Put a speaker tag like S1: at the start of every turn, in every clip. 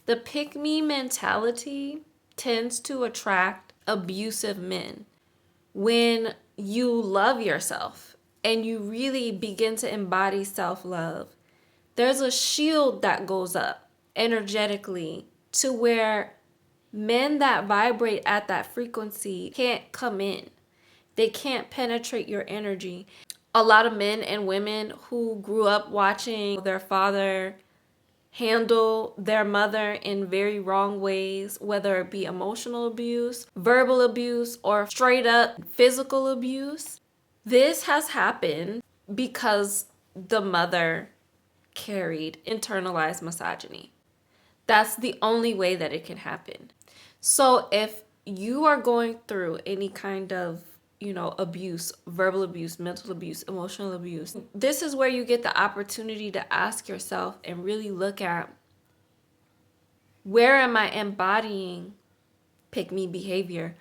S1: The pick-me mentality tends to attract abusive men. When you love yourself and you really begin to embody self-love, there's a shield that goes up energetically to where men that vibrate at that frequency can't come in. They can't penetrate your energy. A lot of men and women who grew up watching their father handle their mother in very wrong ways, whether it be emotional abuse, verbal abuse, or straight up physical abuse. This has happened because the mother carried internalized misogyny. That's the only way that it can happen. So if you are going through any kind of abuse, verbal abuse, mental abuse, emotional abuse, this is where you get the opportunity to ask yourself and really look at, where am I embodying pick me behavior?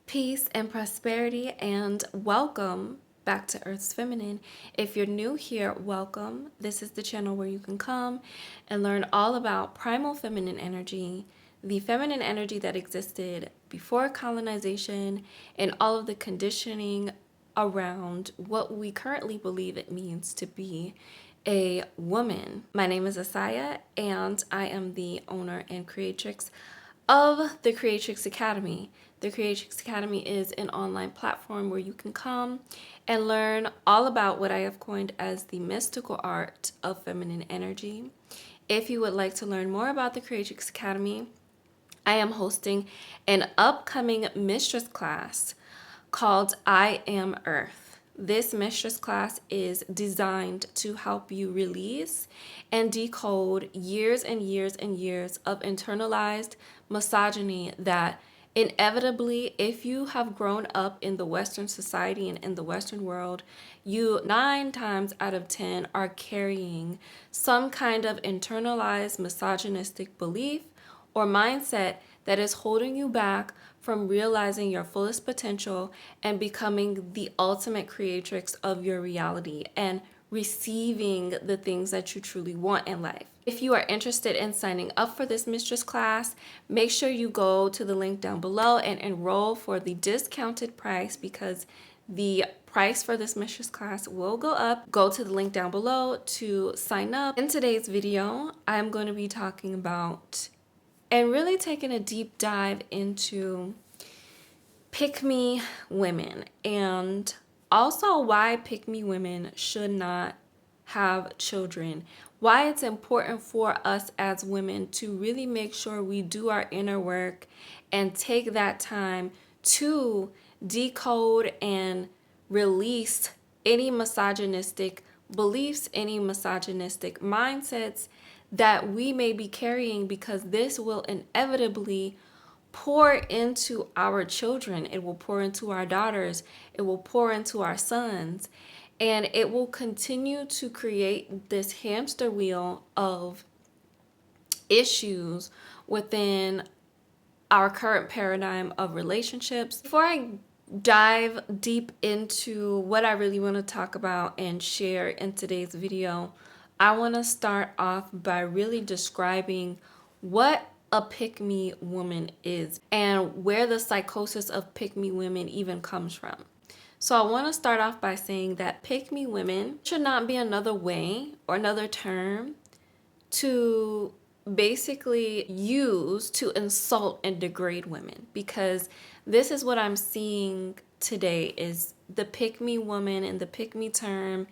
S1: Peace and prosperity, and welcome back to Earth's Feminine. If you're new here, welcome. This is the channel where you can come and learn all about primal feminine energy, the feminine energy that existed before colonization, and all of the conditioning around what we currently believe it means to be a woman. My name is Asaya, and I am the owner and creatrix of the Creatrix Academy. The Creatrix Academy is an online platform where you can come and learn all about what I have coined as the mystical art of feminine energy. If you would like to learn more about the Creatrix Academy, I am hosting an upcoming mistress class called I Am Earth. This mistress class is designed to help you release and decode years and years and years of internalized misogyny that inevitably, if you have grown up in the Western society and in the Western world, you 9 times out of 10 are carrying some kind of internalized misogynistic belief or mindset that is holding you back from realizing your fullest potential and becoming the ultimate creatrix of your reality and receiving the things that you truly want in life. If you are interested in signing up for this mistress class, make sure you go to the link down below and enroll for the discounted price, because the price for this mistress class will go up. Go to the link down below to sign up. In today's video, I'm going to be talking about and really taking a deep dive into pick-me women, and also why pick-me women should not have children, why it's important for us as women to really make sure we do our inner work and take that time to decode and release any misogynistic beliefs, any misogynistic mindsets that we may be carrying, because this will inevitably pour into our children. It will pour into our daughters. It will pour into our sons. And it will continue to create this hamster wheel of issues within our current paradigm of relationships. Before I dive deep into what I really want to talk about and share in today's video, I want to start off by really describing what a pick-me woman is and where the psychosis of pick-me women even comes from. So I want to start off by saying that pick-me women should not be another way or another term to basically use to insult and degrade women, because this is what I'm seeing today, is the pick-me woman and the pick-me term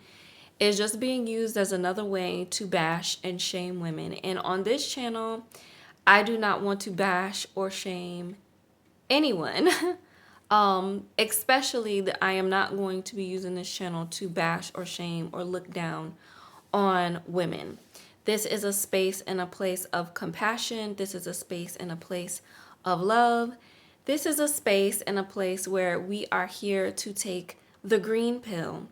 S1: is just being used as another way to bash and shame women. And on this channel, I do not want to bash or shame anyone. Especially that I am not going to be using this channel to bash or shame or look down on women. This is a space and a place of compassion. This is a space and a place of love. This is a space and a place where we are here to take the green pill.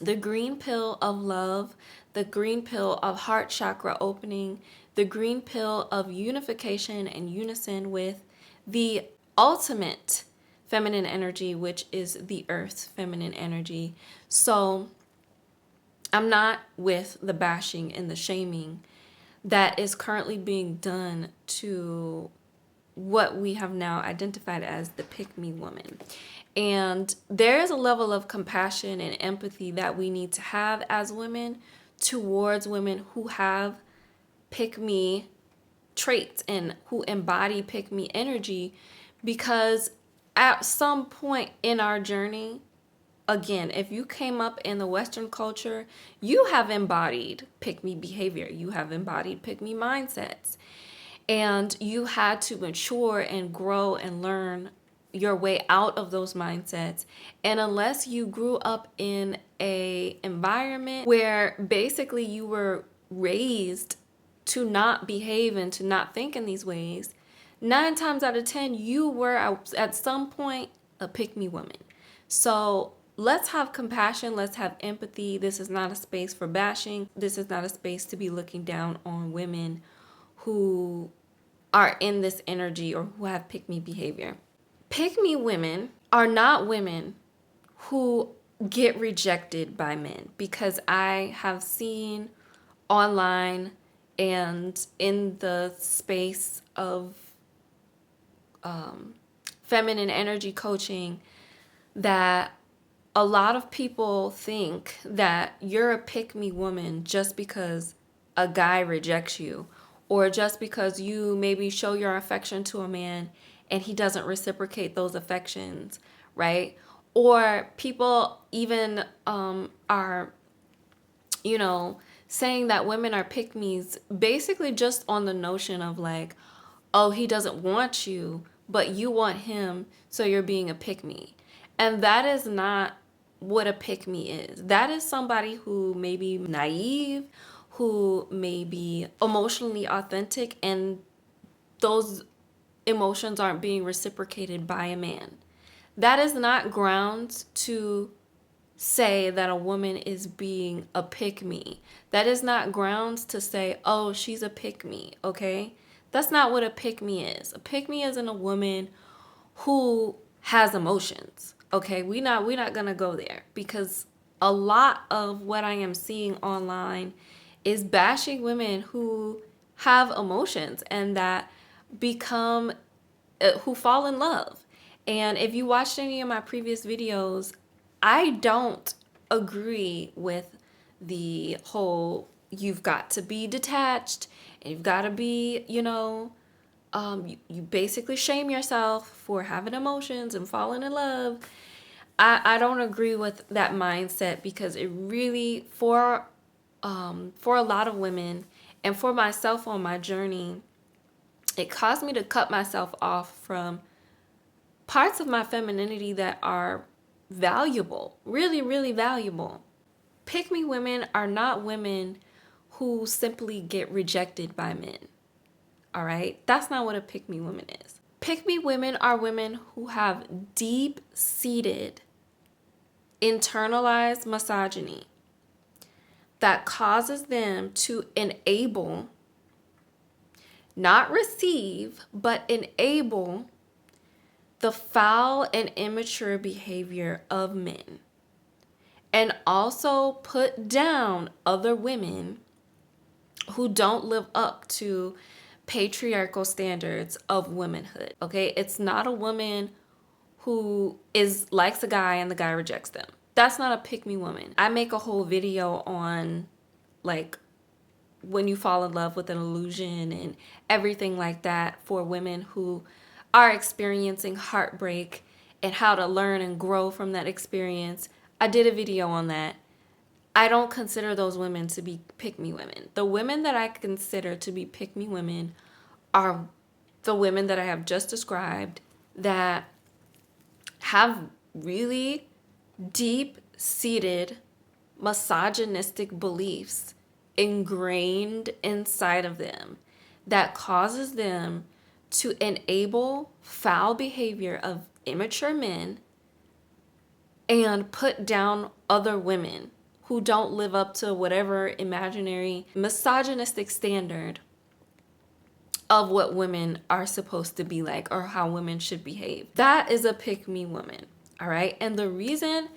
S1: The green pill of love, the green pill of heart chakra opening, the green pill of unification and unison with the ultimate feminine energy, which is the earth's feminine energy. So I'm not with the bashing and the shaming that is currently being done to what we have now identified as the pick-me woman. And there is a level of compassion and empathy that we need to have as women towards women who have pick-me traits and who embody pick-me energy, because at some point in our journey, again, if you came up in the Western culture, you have embodied pick-me behavior. You have embodied pick-me mindsets. And you had to mature and grow and learn your way out of those mindsets. And unless you grew up in a environment where basically you were raised to not behave and to not think in these ways, 9 times out of 10, you were at some point a pick-me woman. So let's have compassion. Let's have empathy. This is not a space for bashing. This is not a space to be looking down on women who are in this energy or who have pick-me behavior. Pick-me women are not women who get rejected by men, because I have seen online and in the space of feminine energy coaching that a lot of people think that you're a pick-me woman just because a guy rejects you, or just because you maybe show your affection to a man and he doesn't reciprocate those affections, right? Or people even are, saying that women are pick-me's basically just on the notion of like, oh, he doesn't want you, but you want him, so you're being a pick-me. And that is not what a pick-me is. That is somebody who may be naive, who may be emotionally authentic, and those emotions aren't being reciprocated by a man. That is not grounds to say that a woman is being a pick-me. That is not grounds to say, oh, she's a pick-me, okay? That's not what a pick-me is. A pick-me isn't a woman who has emotions, okay? We're not gonna go there, because a lot of what I am seeing online is bashing women who have emotions and that become, who fall in love. And if you watched any of my previous videos, I don't agree with the whole you've got to be detached and you've got to be, you basically shame yourself for having emotions and falling in love. I don't agree with that mindset, because it really, for a lot of women and for myself on my journey, it caused me to cut myself off from parts of my femininity that are valuable, really, really valuable. Pick-me women are not women who simply get rejected by men. All right? That's not what a pick-me woman is. Pick-me women are women who have deep-seated, internalized misogyny that causes them to enable, not receive, but enable the foul and immature behavior of men, and also put down other women who don't live up to patriarchal standards of womanhood. Okay, it's not a woman who likes a guy and the guy rejects them. That's not a pick-me woman. I make a whole video on like when you fall in love with an illusion and everything like that for women who are experiencing heartbreak and how to learn and grow from that experience. I did a video on that. I don't consider those women to be pick-me women. The women that I consider to be pick-me women are the women that I have just described, that have really deep-seated misogynistic beliefs ingrained inside of them that causes them to enable foul behavior of immature men and put down other women who don't live up to whatever imaginary misogynistic standard of what women are supposed to be like or how women should behave. That is a pick-me woman, all right? And the reason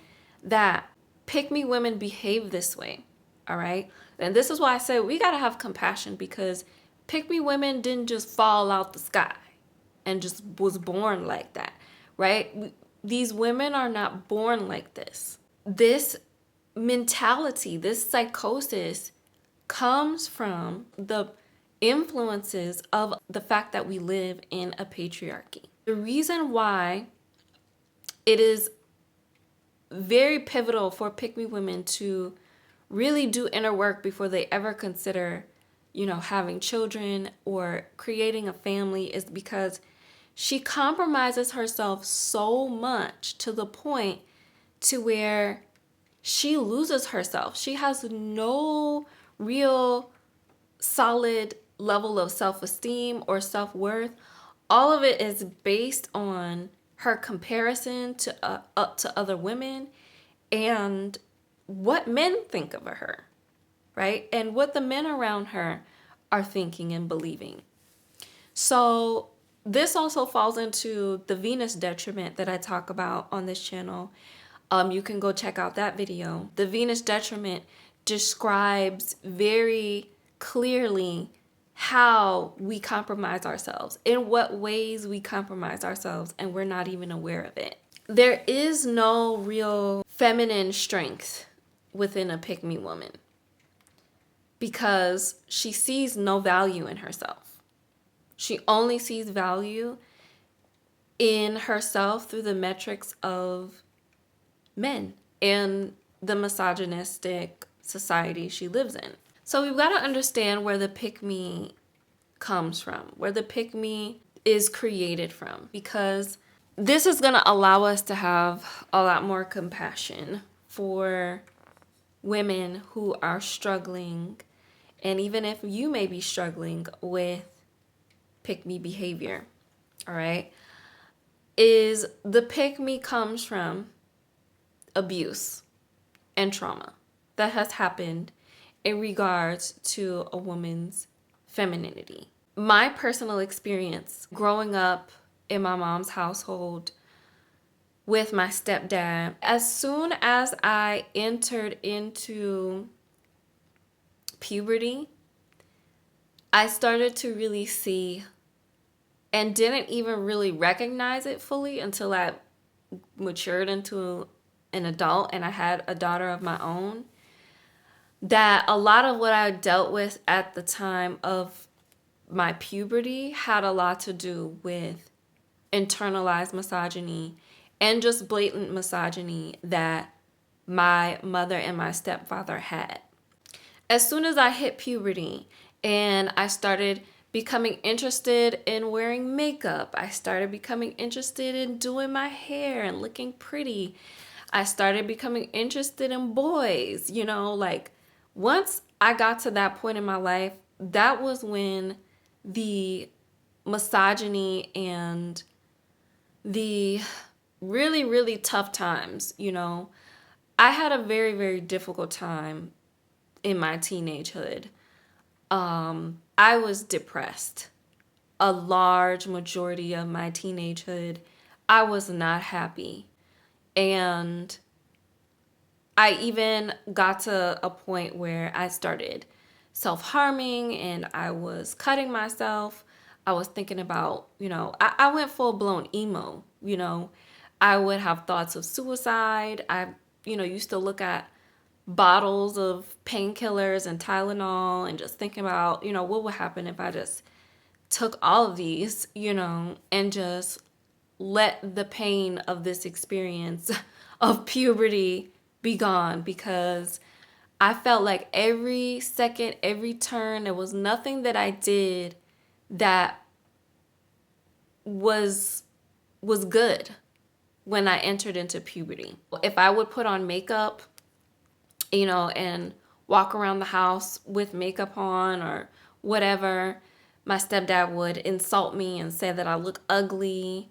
S1: that pick-me women behave this way, all right? And this is why I say we gotta have compassion, because pick-me women didn't just fall out the sky and just was born like that, right? These women are not born like this. This mentality, this psychosis comes from the influences of the fact that we live in a patriarchy. The reason why it is very pivotal for pick-me women to really do inner work before they ever consider, having children or creating a family is because she compromises herself so much to the point to where she loses herself. She has no real solid level of self-esteem or self-worth. All of it is based on her comparison to other women and what men think of her, right? And what the men around her are thinking and believing. So this also falls into the Venus detriment that I talk about on this channel. You can go check out that video. The Venus detriment describes very clearly how we compromise ourselves, in what ways we compromise ourselves, and we're not even aware of it. There is no real feminine strength within a pick-me woman because she sees no value in herself. She only sees value in herself through the metrics of men and the misogynistic society she lives in. So we've got to understand where the pick-me comes from, where the pick-me is created from, because this is going to allow us to have a lot more compassion for women who are struggling, and even if you may be struggling with pick-me behavior, all right, is the pick-me comes from abuse and trauma that has happened in regards to a woman's femininity. My personal experience growing up in my mom's household with my stepdad, as soon as I entered into puberty, I started to really see and didn't even really recognize it fully until I matured into an adult and I had a daughter of my own, that a lot of what I dealt with at the time of my puberty had a lot to do with internalized misogyny and just blatant misogyny that my mother and my stepfather had. As soon as I hit puberty and I started becoming interested in wearing makeup, I started becoming interested in doing my hair and looking pretty, I started becoming interested in boys, once I got to that point in my life, that was when the misogyny and the really, really tough times, I had a very, very difficult time in my teenagehood. I was depressed. A large majority of my teenagehood, I was not happy. And I even got to a point where I started self-harming and I was cutting myself. I was thinking about, I went full-blown emo, I would have thoughts of suicide. I, used to look at bottles of painkillers and Tylenol and just thinking about, what would happen if I just took all of these, and just let the pain of this experience of puberty be gone, because I felt like every second, every turn, there was nothing that I did that was good when I entered into puberty. If I would put on makeup, and walk around the house with makeup on or whatever, My stepdad would insult me and say that I look ugly.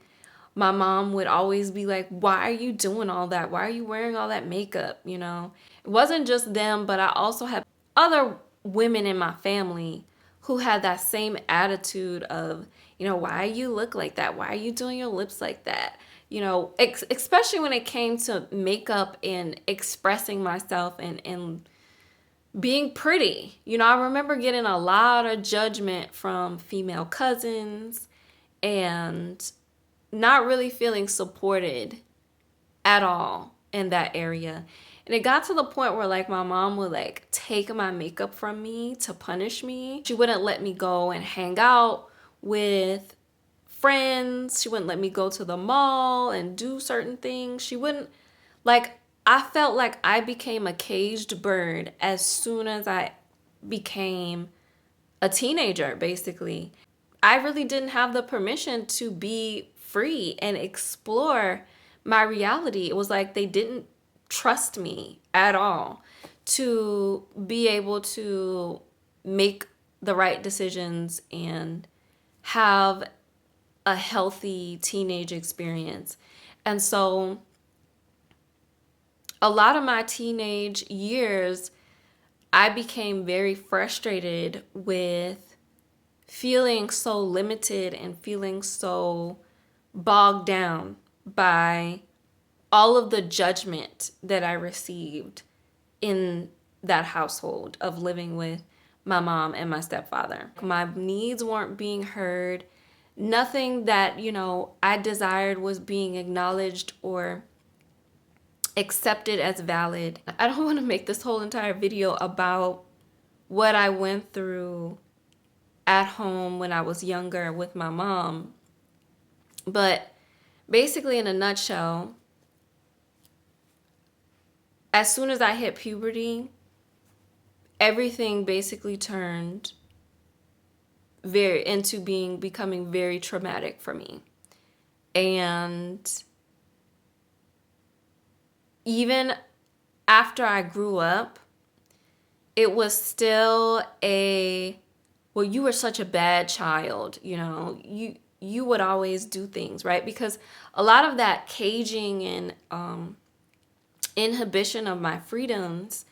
S1: My mom would always be like, why are you doing all that? Why are you wearing all that makeup? You know, it wasn't just them, but I also had other women in my family who had that same attitude of, you know, why you look like that? Why are you doing your lips like that? You know, especially when it came to makeup and expressing myself and being pretty. You know, I remember getting a lot of judgment from female cousins and not really feeling supported at all in that area. And it got to the point where like my mom would like take my makeup from me to punish me. She wouldn't let me go and hang out with friends. She wouldn't let me go to the mall and do certain things. She wouldn't, like, I felt like I became a caged bird as soon as I became a teenager, basically. I really didn't have the permission to be free and explore my reality. It was like they didn't trust me at all to be able to make the right decisions and have a healthy teenage experience. And so a lot of my teenage years, I became very frustrated with feeling so limited and feeling so bogged down by all of the judgment that I received in that household of living with my mom and my stepfather. My needs weren't being heard. Nothing that, you know, I desired was being acknowledged or accepted as valid. I don't want to make this whole entire video about what I went through at home when I was younger with my mom. But basically, in a nutshell, as soon as I hit puberty, everything basically turned becoming very traumatic for me. And even after I grew up, it was still well, you were such a bad child, you know, you would always do things, right? Because a lot of that caging and inhibition of my freedoms,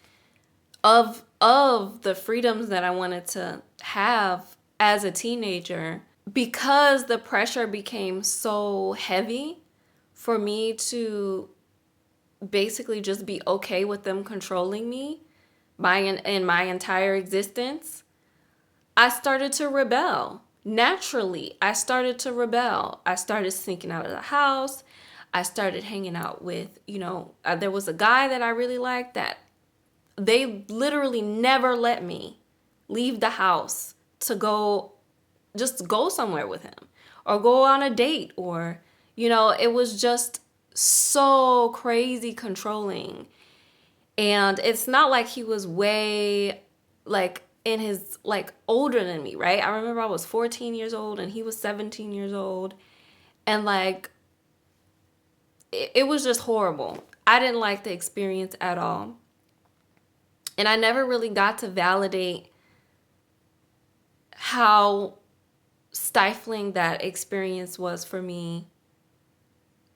S1: of the freedoms that I wanted to have as a teenager, because the pressure became so heavy for me to basically just be okay with them controlling me in my entire existence, I started to rebel. Naturally, I started to rebel. I started sneaking out of the house. I started hanging out with, you know, there was a guy that I really liked that they literally never let me leave the house to just go somewhere with him or go on a date, or, you know, it was just so crazy controlling. And it's not like he was way like in his like older than me, right? I remember I was 14 years old and he was 17 years old. And like, it was just horrible. I didn't like the experience at all. And I never really got to validate how stifling that experience was for me,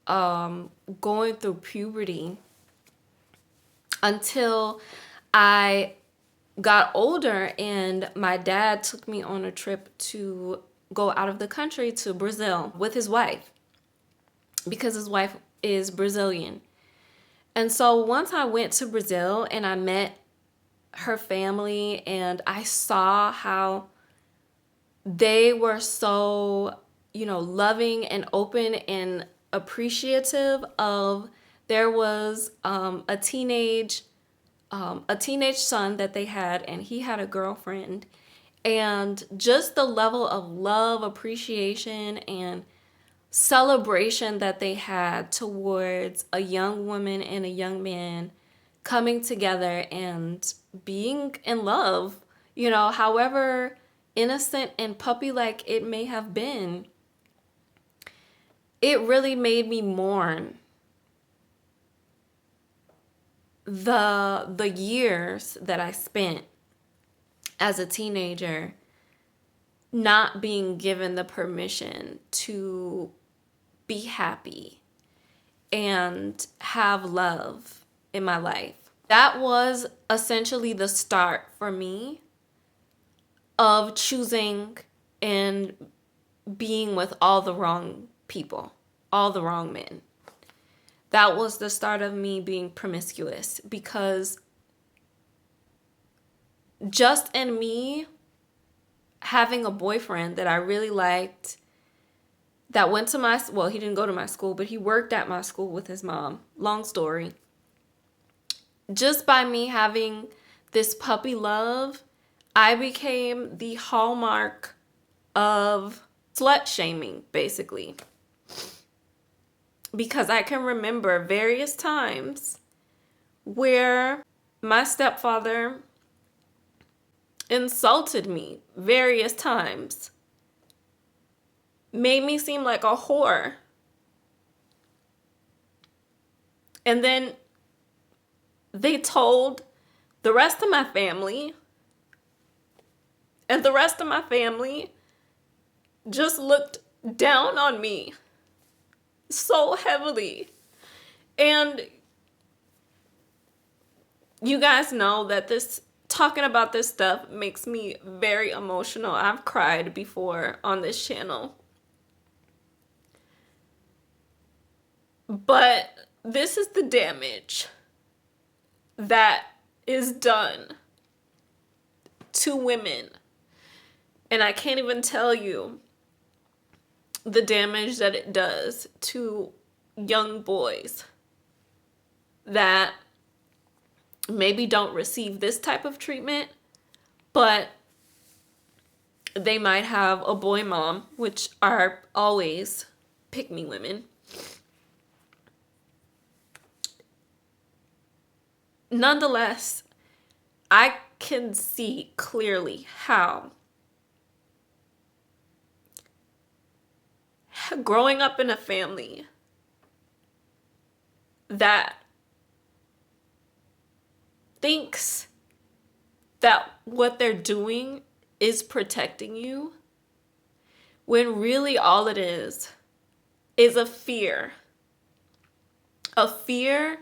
S1: going through puberty, until I got older and my dad took me on a trip to go out of the country to Brazil with his wife, because his wife is Brazilian. And so once I went to Brazil and I met her family and I saw how they were so, you know, loving and open and appreciative of, there was a teenage son that they had, and he had a girlfriend, and just the level of love, appreciation, and celebration that they had towards a young woman and a young man coming together and being in love, you know, however innocent and puppy-like it may have been, it really made me mourn the years that I spent as a teenager not being given the permission to be happy and have love in my life. That was essentially the start for me of choosing and being with all the wrong people, all the wrong men. That was the start of me being promiscuous, because just in me having a boyfriend that I really liked, that went to my, well, he didn't go to my school, but he worked at my school with his mom. Long story. Just by me having this puppy love, I became the hallmark of slut shaming, basically. Because I can remember various times where my stepfather insulted me various times, made me seem like a whore. And then they told the rest of my family, and the rest of my family just looked down on me so heavily. And you guys know that talking about this stuff makes me very emotional. I've cried before on this channel. But this is the damage that is done to women. And I can't even tell you the damage that it does to young boys that maybe don't receive this type of treatment, but they might have a boy mom, which are always pick-me women. Nonetheless, I can see clearly how growing up in a family that thinks that what they're doing is protecting you, when really all it is a fear. A fear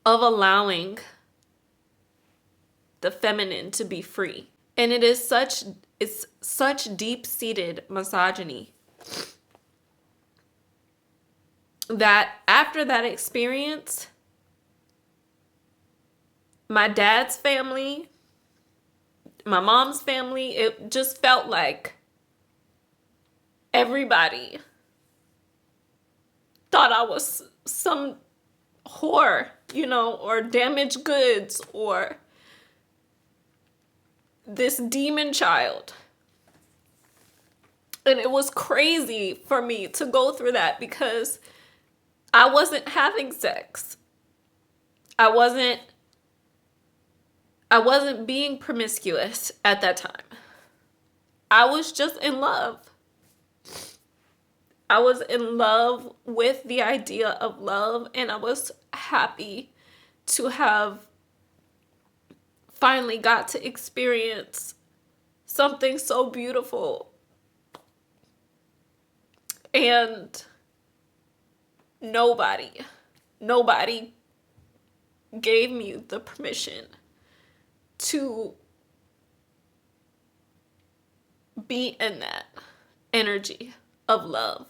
S1: of allowing the feminine to be free. And it's such deep-seated misogyny that after that experience, my dad's family, my mom's family, it just felt like everybody thought I was some whore, or damaged goods, or this demon child. And it was crazy for me to go through that, because I wasn't having sex. I wasn't being promiscuous at that time. I was just in love. I was in love with the idea of love, and I was happy to have finally got to experience something so beautiful. And nobody gave me the permission to be in that energy of love.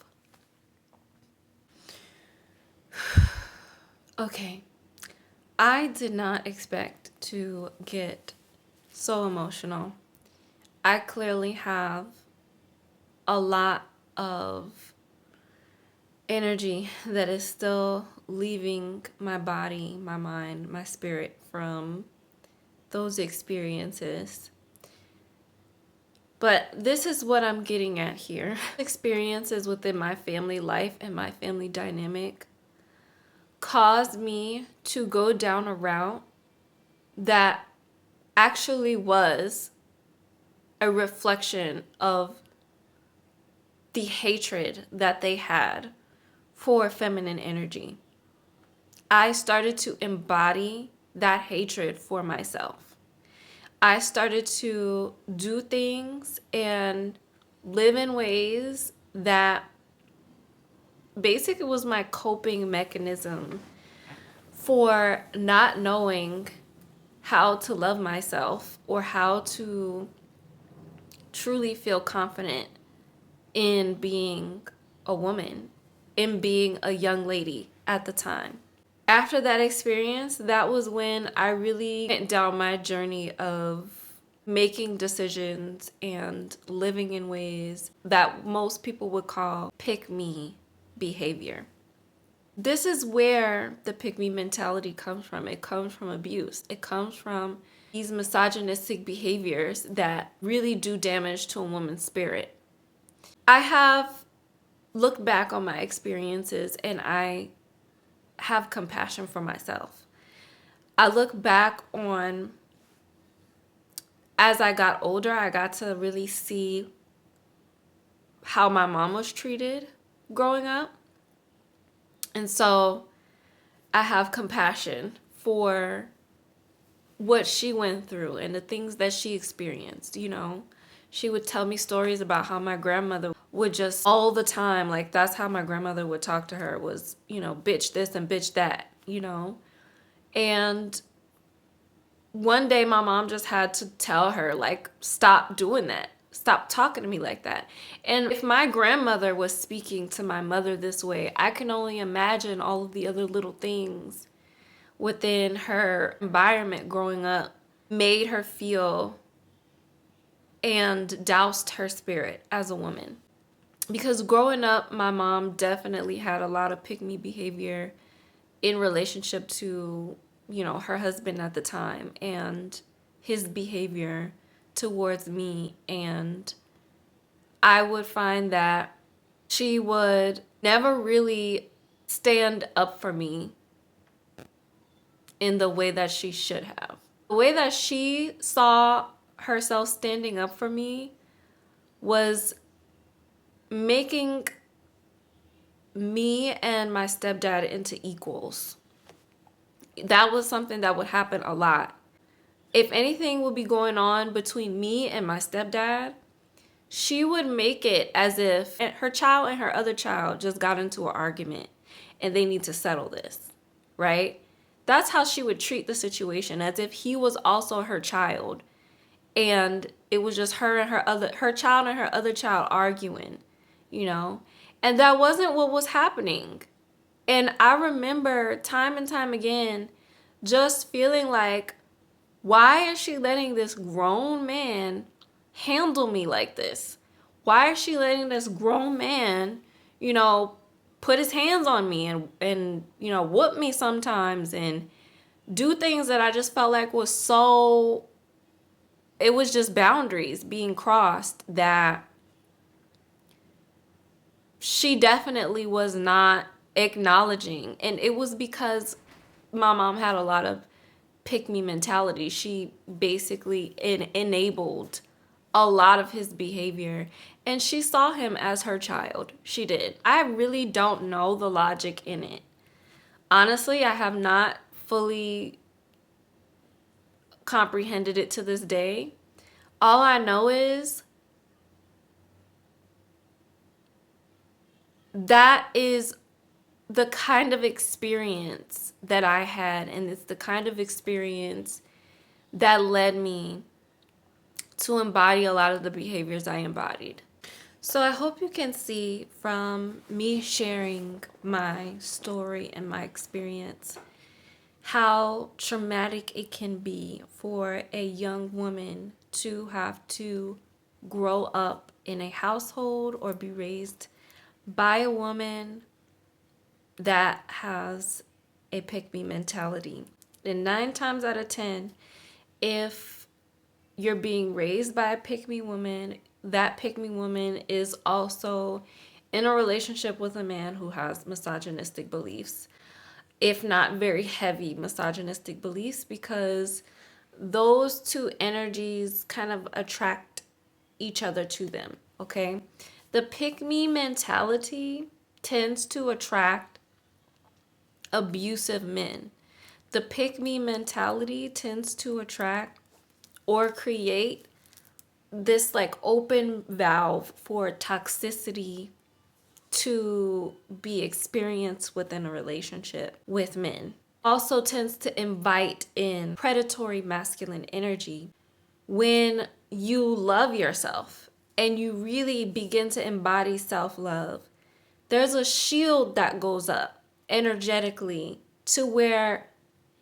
S1: Okay, I did not expect to get so emotional. I clearly have a lot of energy that is still leaving my body, my mind, my spirit from those experiences. But this is what I'm getting at here. Experiences within my family life and my family dynamic caused me to go down a route that actually was a reflection of the hatred that they had for feminine energy. I started to embody that hatred for myself. I started to do things and live in ways that basically was my coping mechanism for not knowing how to love myself or how to truly feel confident in being a woman, in being a young lady at the time. After that experience, that was when I really went down my journey of making decisions and living in ways that most people would call pick me behavior. This is where the pick me mentality comes from. It comes from abuse. It comes from these misogynistic behaviors that really do damage to a woman's spirit. I have looked back on my experiences and I have compassion for myself. I look back on, as I got older, I got to really see how my mom was treated growing up. And so I have compassion for what she went through and the things that she experienced. She would tell me stories about how my grandmother would just all the time, like that's how my grandmother would talk to her, was, bitch this and bitch that. And one day my mom just had to tell her, like, stop doing that. Stop talking to me like that. And if my grandmother was speaking to my mother this way, I can only imagine all of the other little things within her environment growing up made her feel and doused her spirit as a woman. Because growing up, my mom definitely had a lot of pick-me behavior in relationship to, her husband at the time and his behavior towards me. And I would find that she would never really stand up for me in the way that she should have. The way that she saw herself standing up for me was making me and my stepdad into equals. That was something that would happen a lot. If anything would be going on between me and my stepdad, she would make it as if her child and her other child just got into an argument and they need to settle this, right? That's how she would treat the situation, as if he was also her child and it was just her and her child and her other child arguing, And that wasn't what was happening. And I remember time and time again just feeling like, why is she letting this grown man handle me like this? Why is she letting this grown man, put his hands on me and whoop me sometimes and do things that I just felt like was so, it was just boundaries being crossed that she definitely was not acknowledging. And it was because my mom had a lot of pick me mentality. She basically enabled a lot of his behavior, and she saw him as her child. She did. I really don't know the logic in it. Honestly, I have not fully comprehended it to this day. All I know is that is the kind of experience that I had, and it's the kind of experience that led me to embody a lot of the behaviors I embodied. So I hope you can see from me sharing my story and my experience how traumatic it can be for a young woman to have to grow up in a household or be raised by a woman that has a pick-me mentality. And 9 times out of 10, if you're being raised by a pick-me woman, that pick-me woman is also in a relationship with a man who has misogynistic beliefs, if not very heavy misogynistic beliefs, because those two energies kind of attract each other to them, okay? The pick-me mentality tends to attract abusive men. The pick-me mentality tends to attract or create this like open valve for toxicity to be experienced within a relationship with men. Also tends to invite in predatory masculine energy. When you love yourself and you really begin to embody self-love, there's a shield that goes up energetically to where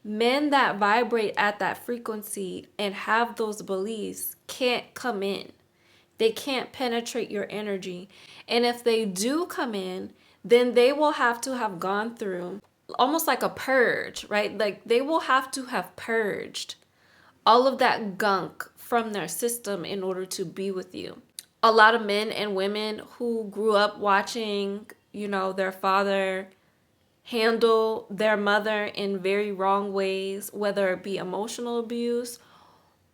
S1: men that vibrate at that frequency and have those beliefs can't come in. They can't penetrate your energy. And if they do come in, then they will have to have gone through almost like a purge, right? Like they will have to have purged all of that gunk from their system in order to be with you. A lot of men and women who grew up watching, their father handle their mother in very wrong ways, whether it be emotional abuse,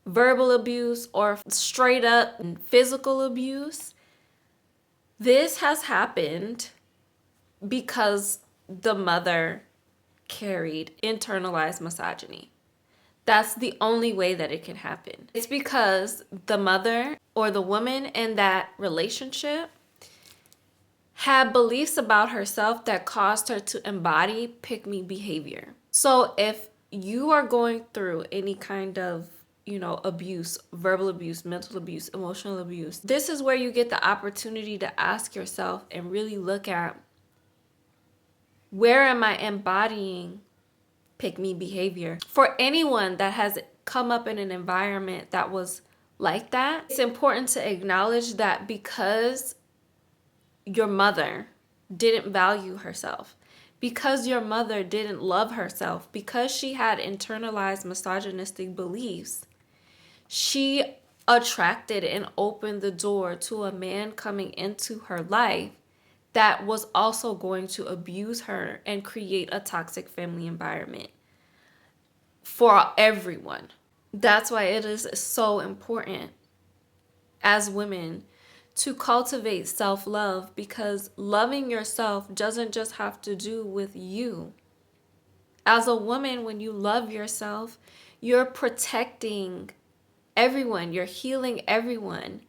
S1: verbal abuse, or straight up physical abuse. This has happened because the mother carried internalized misogyny. That's the only way that it can happen. It's because the mother or the woman in that relationship had beliefs about herself that caused her to embody pick-me behavior. So if you are going through any kind of, abuse, verbal abuse, mental abuse, emotional abuse, this is where you get the opportunity to ask yourself and really look at, where am I embodying pick-me behavior? For anyone that has come up in an environment that was like that, it's important to acknowledge that because your mother didn't value herself, because your mother didn't love herself, because she had internalized misogynistic beliefs, she attracted and opened the door to a man coming into her life that was also going to abuse her and create a toxic family environment for everyone. That's why it is so important as women to cultivate self-love, because loving yourself doesn't just have to do with you. As a woman, when you love yourself, you're protecting everyone, you're healing everyone.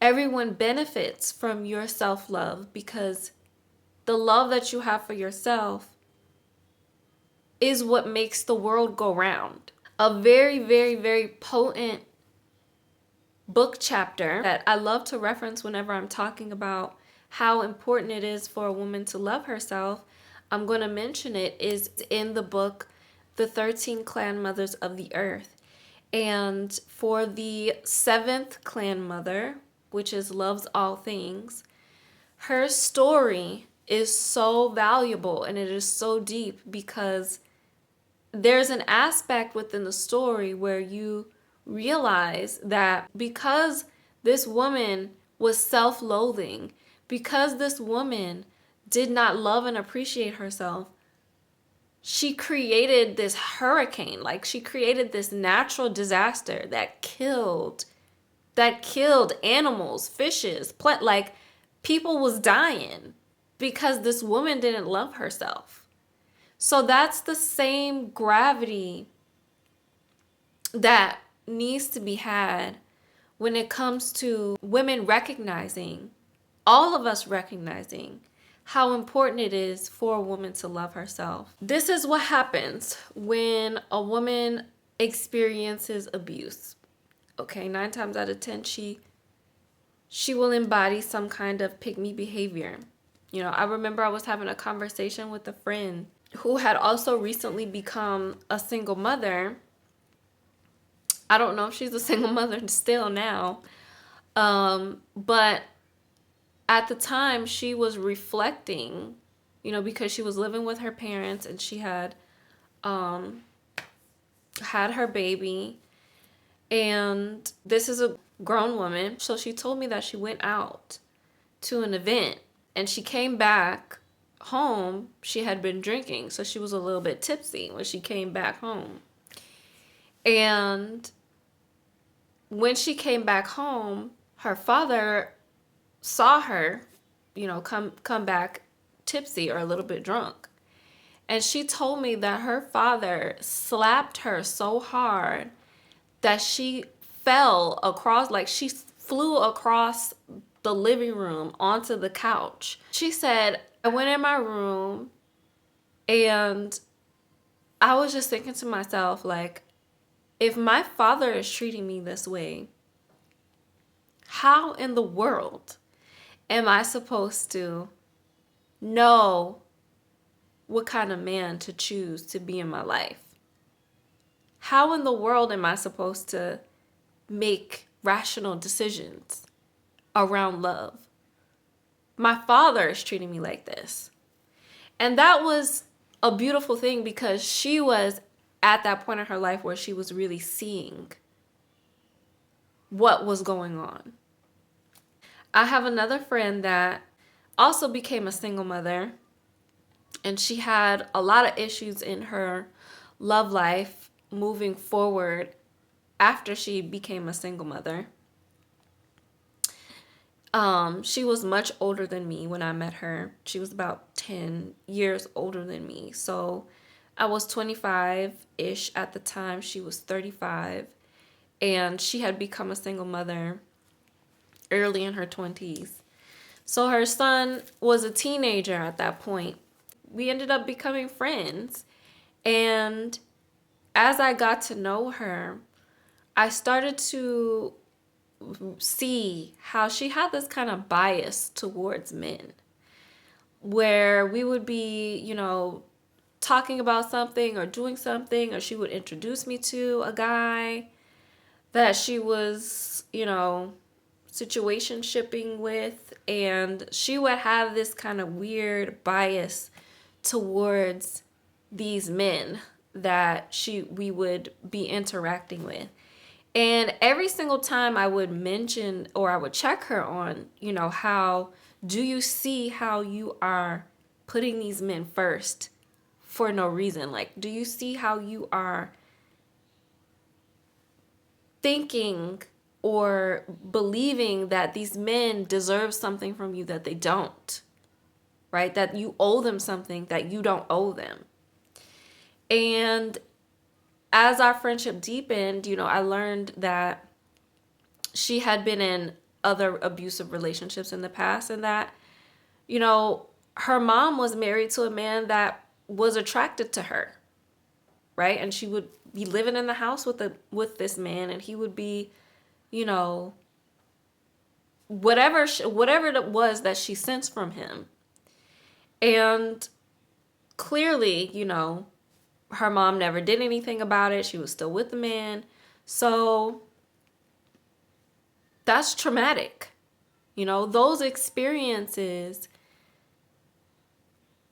S1: Everyone benefits from your self-love, because the love that you have for yourself is what makes the world go round. A very, very, very potent book chapter that I love to reference whenever I'm talking about how important it is for a woman to love herself, I'm going to mention it, is in the book, The 13 Clan Mothers of the Earth. And for the 7th clan mother, which is Loves All Things, her story is so valuable and it is so deep, because there's an aspect within the story where you realize that because this woman was self-loathing, because this woman did not love and appreciate herself, she created this hurricane, like she created this natural disaster that killed animals, fishes, like people was dying because this woman didn't love herself. So that's the same gravity that needs to be had when it comes to women recognizing, all of us recognizing, how important it is for a woman to love herself. This is what happens when a woman experiences abuse. Okay, 9 times out of 10, she will embody some kind of pick-me behavior. I remember I was having a conversation with a friend who had also recently become a single mother. I don't know if she's a single mother still now. But at the time she was reflecting, because she was living with her parents and she had had her baby. And this is a grown woman. So she told me that she went out to an event and she came back home. She had been drinking, so she was a little bit tipsy when she came back home. And when she came back home, her father saw her, come back tipsy or a little bit drunk. And she told me that her father slapped her so hard that she fell across, like she flew across the living room onto the couch. She said, I went in my room and I was just thinking to myself, like, if my father is treating me this way, how in the world am I supposed to know what kind of man to choose to be in my life? How in the world am I supposed to make rational decisions around love? My father is treating me like this. And that was a beautiful thing because she was at that point in her life where she was really seeing what was going on. I have another friend that also became a single mother, and she had a lot of issues in her love life moving forward after she became a single mother. She was much older than me when I met her. She was about 10 years older than me. So I was 25-ish at the time. She was 35. And she had become a single mother early in her 20s. So her son was a teenager at that point. We ended up becoming friends. And as I got to know her, I started to see how she had this kind of bias towards men, where we would be, talking about something or doing something, or she would introduce me to a guy that she was, situation shipping with, and she would have this kind of weird bias towards these men that we would be interacting with. And every single time I would mention or I would check her on, how do you see how you are putting these men first for no reason? Like, do you see how you are thinking or believing that these men deserve something from you that they don't, right? That you owe them something that you don't owe them. And as our friendship deepened, I learned that she had been in other abusive relationships in the past, and that, her mom was married to a man that was attracted to her, right? And she would be living in the house with this man, and he would be, whatever it was that she sensed from him. And clearly, her mom never did anything about it. She was still with the man. So that's traumatic. Those experiences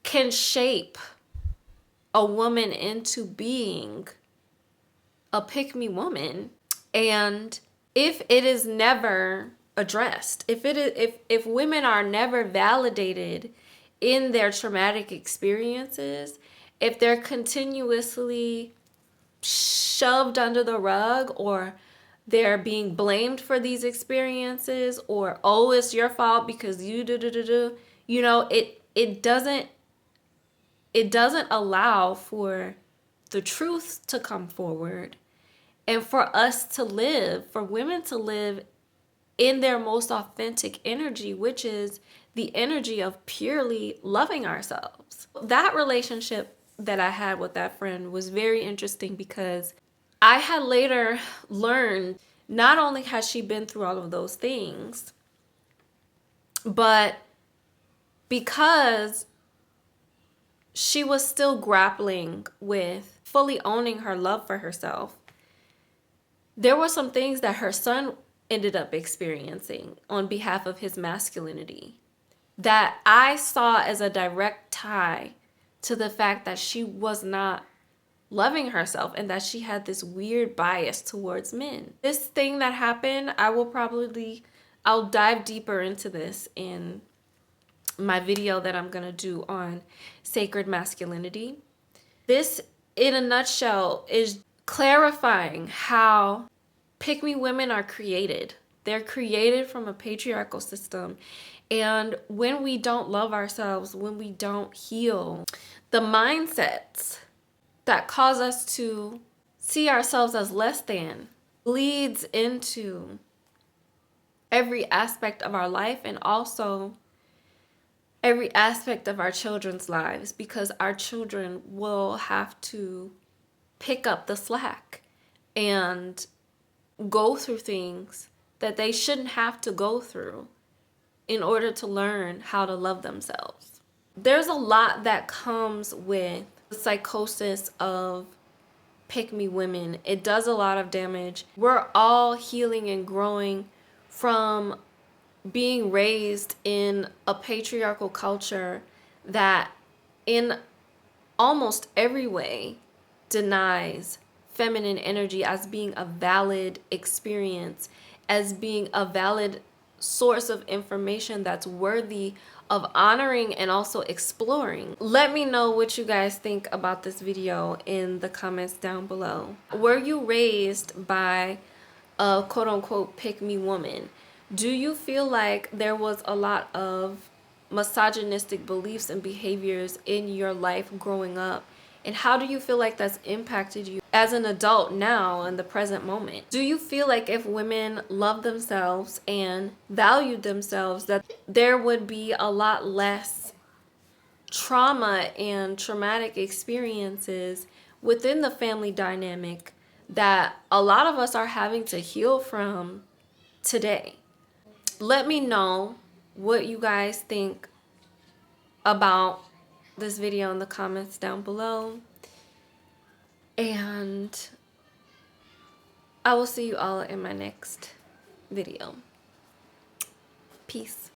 S1: can shape a woman into being a pick-me woman. And if it is never addressed, if women are never validated in their traumatic experiences, if they're continuously shoved under the rug, or they're being blamed for these experiences, or, oh, it's your fault because you do, it doesn't allow for the truth to come forward, and for us to live, for women to live in their most authentic energy, which is the energy of purely loving ourselves. That relationship that I had with that friend was very interesting because I had later learned not only has she been through all of those things, but because she was still grappling with fully owning her love for herself, there were some things that her son ended up experiencing on behalf of his masculinity that I saw as a direct tie to the fact that she was not loving herself and that she had this weird bias towards men. This thing that happened, I'll dive deeper into this in my video that I'm gonna do on sacred masculinity. This, in a nutshell, is clarifying how pick-me women are created. They're created from a patriarchal system. And when we don't love ourselves, when we don't heal, the mindsets that cause us to see ourselves as less than bleeds into every aspect of our life and also every aspect of our children's lives, because our children will have to pick up the slack and go through things that they shouldn't have to go through in order to learn how to love themselves. There's a lot that comes with the psychosis of pick me women. It does a lot of damage. We're all healing and growing from being raised in a patriarchal culture that in almost every way denies feminine energy as being a valid experience, as being a valid source of information that's worthy of honoring and also exploring. Let me know what you guys think about this video in the comments down below. Were you raised by a quote-unquote pick-me woman? Do you feel like there was a lot of misogynistic beliefs and behaviors in your life growing up? And how do you feel like that's impacted you as an adult now in the present moment? Do you feel like if women loved themselves and valued themselves, that there would be a lot less trauma and traumatic experiences within the family dynamic that a lot of us are having to heal from today? Let me know what you guys think about this video in the comments down below. And I will see you all in my next video. Peace.